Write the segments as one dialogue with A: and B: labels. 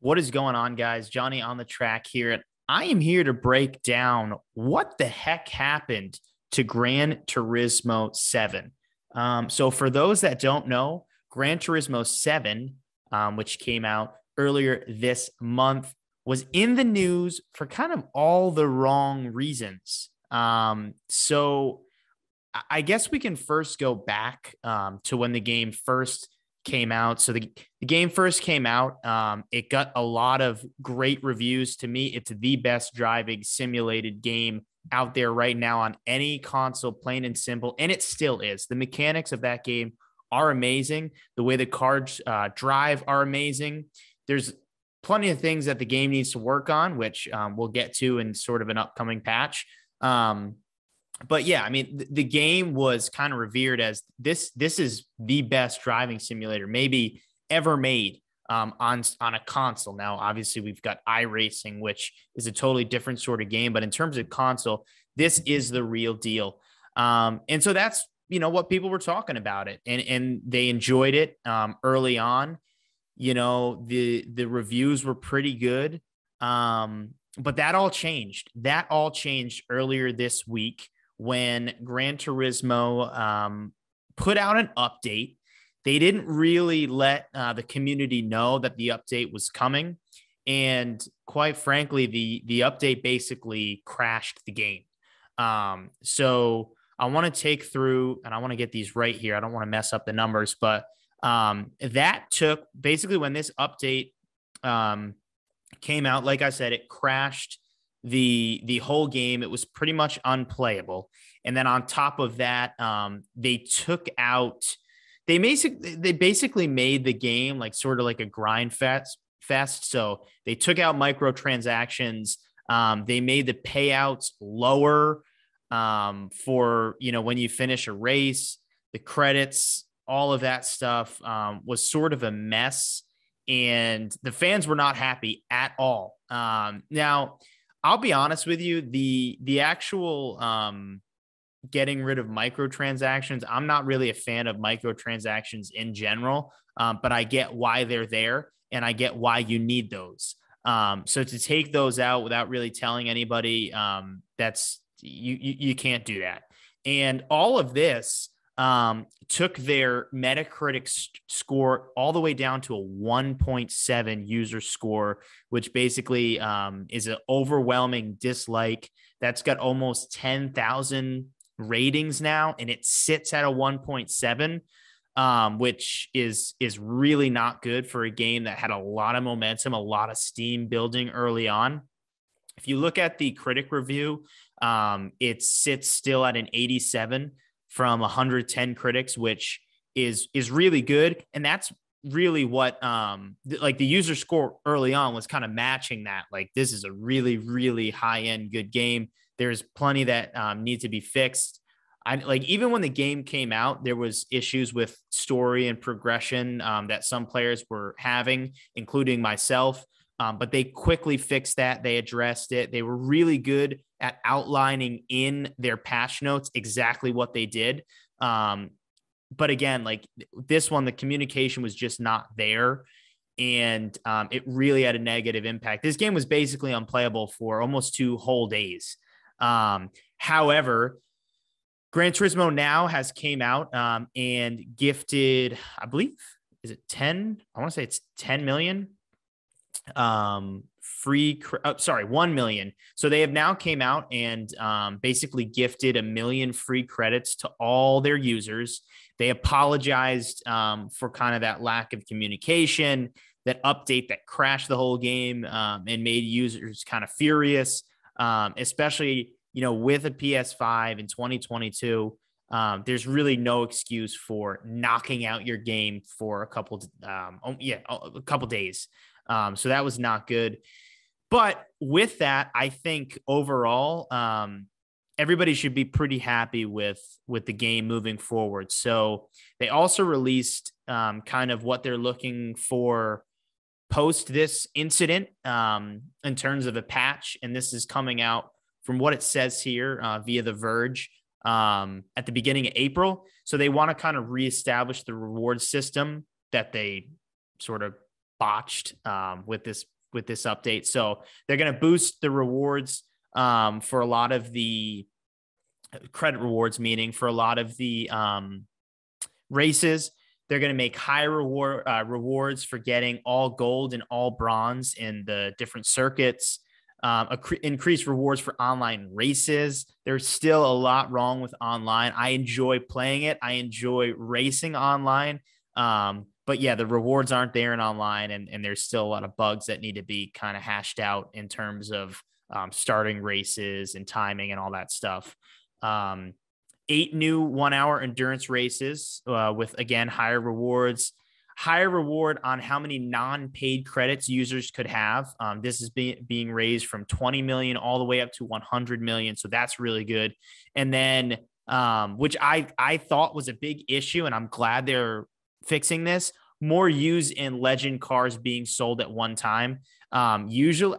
A: What is going on, guys? Johnny on the track here. And I am here to break down what the heck happened to Gran Turismo 7. So, for those that don't know, Gran Turismo 7, which came out earlier this month, was in the news for kind of all the wrong reasons. I guess we can first go back to when the game first came out. So the game first came out. It got a lot of great reviews. To me, it's the best driving simulated game out there right now on any console, plain and simple. And it still is. The mechanics of that game are amazing. The way the cars drive are amazing. There's plenty of things that the game needs to work on, which we'll get to in sort of an upcoming patch. But yeah, I mean, the game was kind of revered as this is the best driving simulator maybe ever made on a console. Now, obviously, we've got iRacing, which is a totally different sort of game. But in terms of console, this is the real deal. And so that's what people were talking about it, and they enjoyed it early on. The reviews were pretty good. But that all changed. That all changed earlier this week when Gran Turismo put out an update. They didn't really let the community know that the update was coming. And quite frankly, the update basically crashed the game. So I want to take through, and I want to get these right here. I don't want to mess up the numbers, but that took basically when this update came out, like I said, it crashed the whole game. It was pretty much unplayable. And then on top of that, they basically made the game like sort of like a grind fest. So they took out microtransactions. They made the payouts lower for when you finish a race. The credits, all of that stuff was sort of a mess, and the fans were not happy at all. Now, I'll be honest with you, the actual getting rid of microtransactions, I'm not really a fan of microtransactions in general, but I get why they're there, and I get why you need those. So to take those out without really telling anybody, that's you can't do that. And all of this took their Metacritic score all the way down to a 1.7 user score, which basically is an overwhelming dislike. That's got almost 10,000 ratings now, and it sits at a 1.7, which is really not good for a game that had a lot of momentum, a lot of steam building early on. If you look at the critic review, it sits still at an 87 from 110 critics, which is really good. And that's really what like the user score early on was kind of matching that. Like, this is a really, really high end good game. There's plenty that need to be fixed. Even when the game came out, there was issues with story and progression that some players were having, including myself. But they quickly fixed that. They addressed it. They were really good at outlining in their patch notes exactly what they did. But again, like this one, the communication was just not there. And it really had a negative impact. This game was basically unplayable for almost 2 whole days. However, Gran Turismo now has came out and gifted, I believe, is it 10? I want to say it's 10 million free 1 million. So they have now came out and basically gifted 1 million free credits to all their users. They apologized for kind of that lack of communication, that update that crashed the whole game and made users kind of furious, especially with a PS5 in 2022. There's really no excuse for knocking out your game for a couple days. So that was not good. But with that, I think overall, everybody should be pretty happy with the game moving forward. So they also released kind of what they're looking for post this incident in terms of a patch. And this is coming out from what it says here via The Verge at the beginning of April. So they want to kind of reestablish the reward system that they sort of botched with this update. So they're going to boost the rewards for a lot of the credit rewards, meaning for a lot of the races. They're going to make higher rewards for getting all gold and all bronze in the different circuits. Increase rewards for online races. There's still a lot wrong with online. I enjoy playing it. I enjoy racing online. But yeah, the rewards aren't there in online, and there's still a lot of bugs that need to be kind of hashed out in terms of starting races and timing and all that stuff. 8 new 1-hour endurance races with, again, higher rewards. Higher reward on how many non-paid credits users could have. This is being raised from 20 million all the way up to 100 million. So that's really good. And then, which I thought was a big issue, and I'm glad they're fixing this, more used and legend cars being sold at one time. Usually,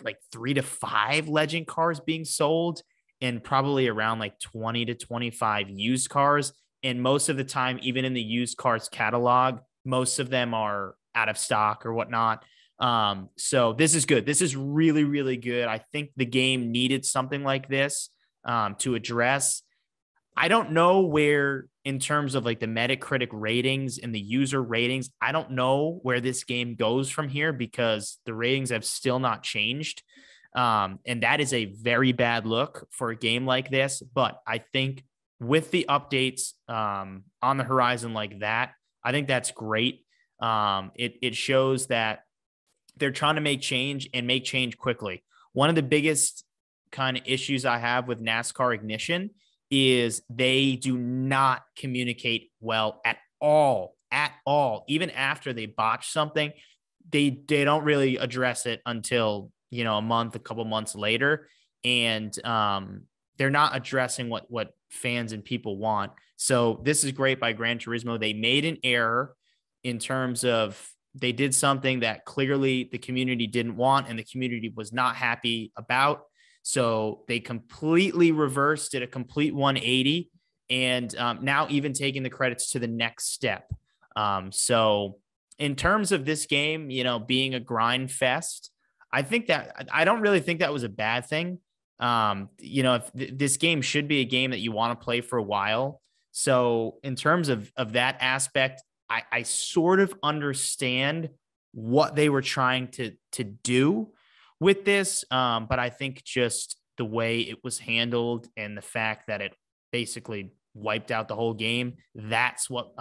A: like 3 to 5 legend cars being sold, and probably around like 20 to 25 used cars. And most of the time, even in the used cars catalog, most of them are out of stock or whatnot. So this is good. This is really, really good. I think the game needed something like this to address. I don't know where, in terms of like the Metacritic ratings and the user ratings, I don't know where this game goes from here because the ratings have still not changed. And that is a very bad look for a game like this. But I think with the updates on the horizon like that, I think that's great. It shows that they're trying to make change and make change quickly. One of the biggest kind of issues I have with NASCAR Ignition is they do not communicate well at all. Even after they botch something, they don't really address it until, a couple months later. And they're not addressing what fans and people want. So this is great by Gran Turismo. They made an error in terms of they did something that clearly the community didn't want and the community was not happy about. So they completely reversed, did a complete 180, and now even taking the credits to the next step. So in terms of this game, being a grind fest, I don't really think that was a bad thing. If this game should be a game that you want to play for a while. So in terms of that aspect, I sort of understand what they were trying to do with this. But I think just the way it was handled and the fact that it basically wiped out the whole game, that's what,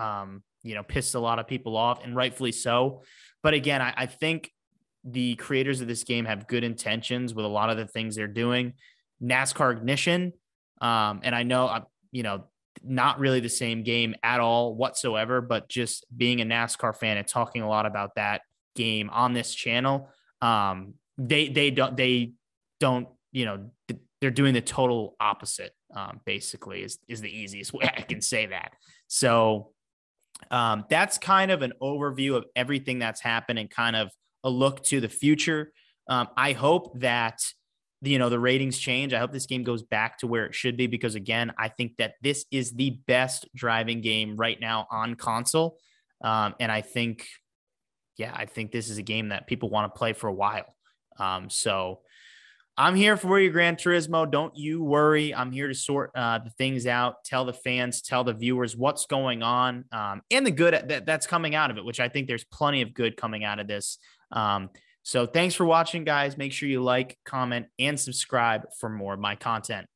A: pissed a lot of people off, and rightfully so. But again, I think the creators of this game have good intentions with a lot of the things they're doing. NASCAR Ignition, and I know, not really the same game at all whatsoever, but just being a NASCAR fan and talking a lot about that game on this channel, they don't, they're doing the total opposite, basically is the easiest way I can say that. So that's kind of an overview of everything that's happened and kind of a look to the future. I hope that the ratings change. I hope this game goes back to where it should be, because again, I think that this is the best driving game right now on console. And I think this is a game that people want to play for a while. So I'm here for you, Gran Turismo. Don't you worry. I'm here to sort the things out, tell the fans, tell the viewers what's going on, and the good that's coming out of it, which I think there's plenty of good coming out of this. So thanks for watching, guys. Make sure you like, comment, and subscribe for more of my content.